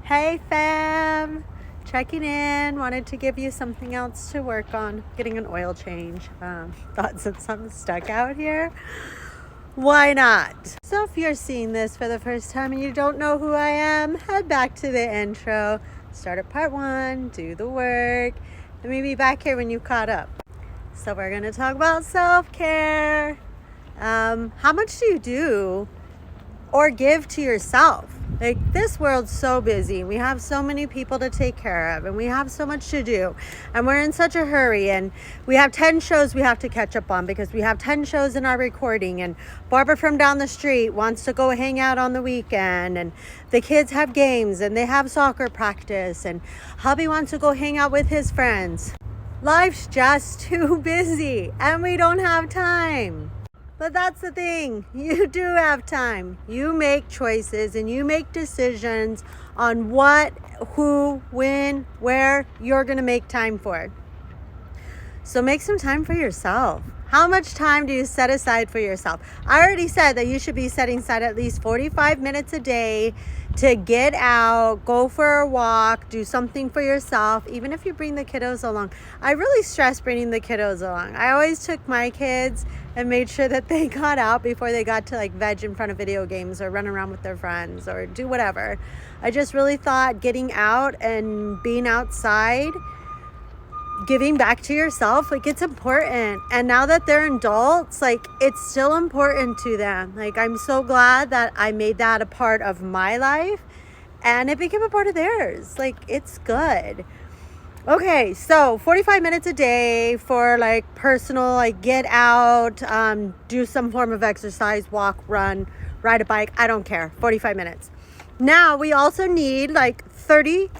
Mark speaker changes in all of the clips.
Speaker 1: Hey fam, checking in. Wanted to give you something else to work on. Getting an oil change. Thought since I'm stuck out here, why not? So if you're seeing this for the first time and you don't know who I am, head back to the intro, start at part 1, do the work, and maybe back here when you caught up. So we're gonna talk about self-care. How much do you do or give to yourself? Like, this world's so busy. We have so many people to take care of, and we have so much to do, and we're in such a hurry, and we have 10 shows we have to catch up on because we have 10 shows in our recording, and Barbara from down the street wants to go hang out on the weekend, and the kids have games and they have soccer practice, and hubby wants to go hang out with his friends. Life's just too busy and we don't have time. But that's the thing, you do have time. You make choices and you make decisions on what, who, when, where you're going to make time for. So make some time for yourself. How much time do you set aside for yourself? I already said that you should be setting aside at least 45 minutes a day to get out, go for a walk, do something for yourself, even if you bring the kiddos along. I really stress bringing the kiddos along. I always took my kids and made sure that they got out before they got to like veg in front of video games or run around with their friends or do whatever. I just really thought getting out and being outside, giving back to yourself, like, it's important. And now that they're adults, like, it's still important to them. Like, I'm so glad that I made that a part of my life and it became a part of theirs. Like, it's good. Okay, so 45 minutes a day for like personal, like get out, do some form of exercise, walk, run, ride a bike, I don't care, 45 minutes. Now we also need like 30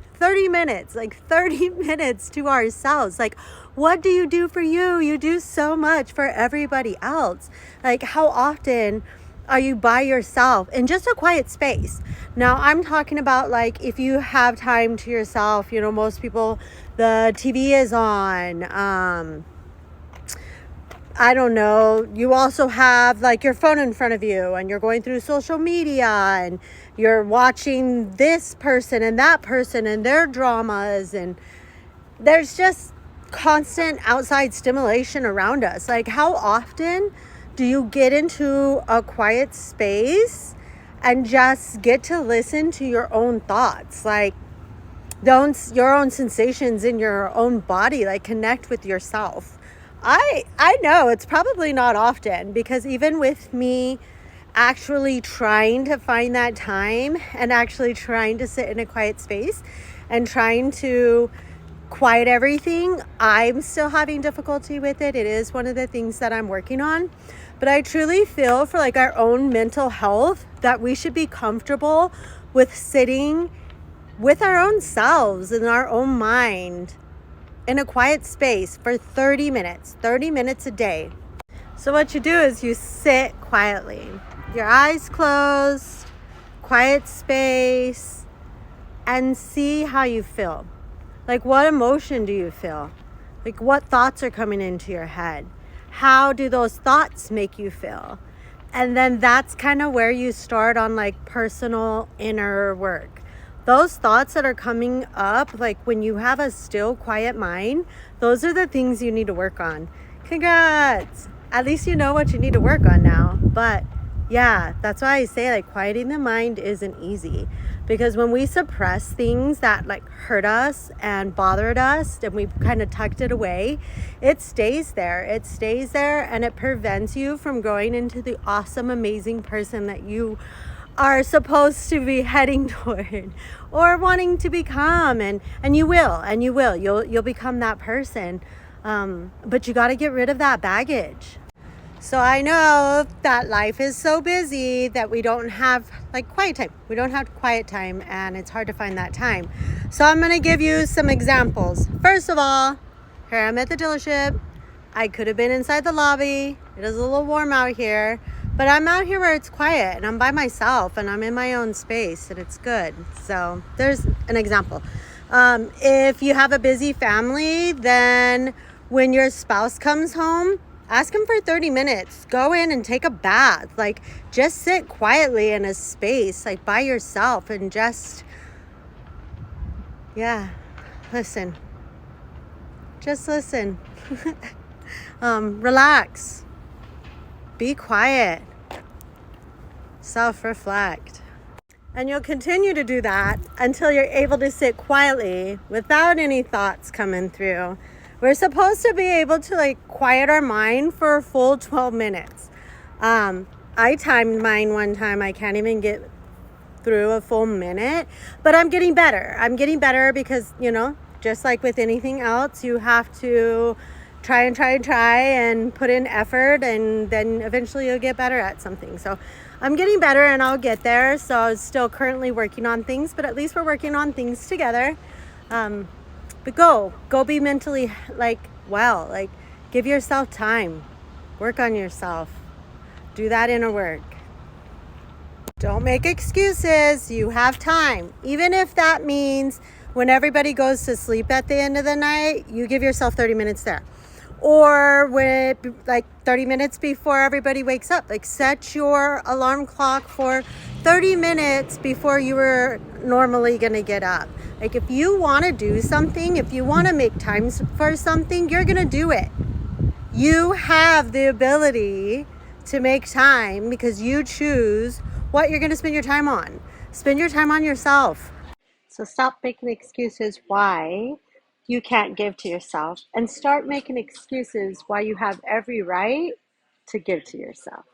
Speaker 1: minutes, like 30 minutes to ourselves. Like, what do you do for you? You do so much for everybody else. Like, how often are you by yourself in just a quiet space? Now, I'm talking about like if you have time to yourself, you know, most people, the TV is on. I don't know. You also have like your phone in front of you and you're going through social media and you're watching this person and that person and their dramas, and there's just constant outside stimulation around us. Like, how often do you get into a quiet space and just get to listen to your own thoughts, like your own sensations in your own body, like connect with yourself? I know it's probably not often, because even with me actually trying to find that time and actually trying to sit in a quiet space and trying to quiet everything, I'm still having difficulty with it. It is one of the things that I'm working on. But I truly feel for like our own mental health that we should be comfortable with sitting with our own selves and our own mind in a quiet space for 30 minutes a day. So what you do is you sit quietly, your eyes closed, quiet space, and see how you feel. Like, what emotion do you feel? Like, what thoughts are coming into your head? How do those thoughts make you feel? And then that's kind of where you start on like personal inner work. Those thoughts that are coming up, like when you have a still, quiet mind, those are the things you need to work on. Congrats! At least you know what you need to work on now. But yeah, that's why I say like quieting the mind isn't easy. Because when we suppress things that like hurt us and bothered us and we kind of tucked it away, it stays there. It stays there and it prevents you from growing into the awesome, amazing person that you are supposed to be heading toward or wanting to become. And you will. You'll become that person. But you got to get rid of that baggage. So I know that life is so busy that we don't have like quiet time. We don't have quiet time and it's hard to find that time. So I'm going to give you some examples. First of all, here I'm at the dealership. I could have been inside the lobby. It is a little warm out here, but I'm out here where it's quiet and I'm by myself and I'm in my own space and it's good. So there's an example. If you have a busy family, then when your spouse comes home, ask him for 30 minutes. Go in and take a bath. Like, just sit quietly in a space, like by yourself, and just Yeah, listen. Just listen. Relax. Be quiet. Self-reflect. And you'll continue to do that until you're able to sit quietly without any thoughts coming through. We're supposed to be able to like quiet our mind for a full 12 minutes. I timed mine one time. I can't even get through a full minute, but I'm getting better. I'm getting better because, you know, just like with anything else, you have to try and put in effort, and then eventually you'll get better at something. So I'm getting better and I'll get there. So I'm still currently working on things, but at least we're working on things together. But go be mentally like well, like give yourself time, work on yourself, do that inner work. Don't make excuses. You have time. Even if that means when everybody goes to sleep at the end of the night, you give yourself 30 minutes there. Or when like 30 minutes before everybody wakes up, like set your alarm clock for 30 minutes before you were normally going to get up. Like if you want to do something, if you want to make time for something, you're going to do it. You have the ability to make time because you choose what you're going to spend your time on. Spend your time on yourself. So stop making excuses why you can't give to yourself and start making excuses why you have every right to give to yourself.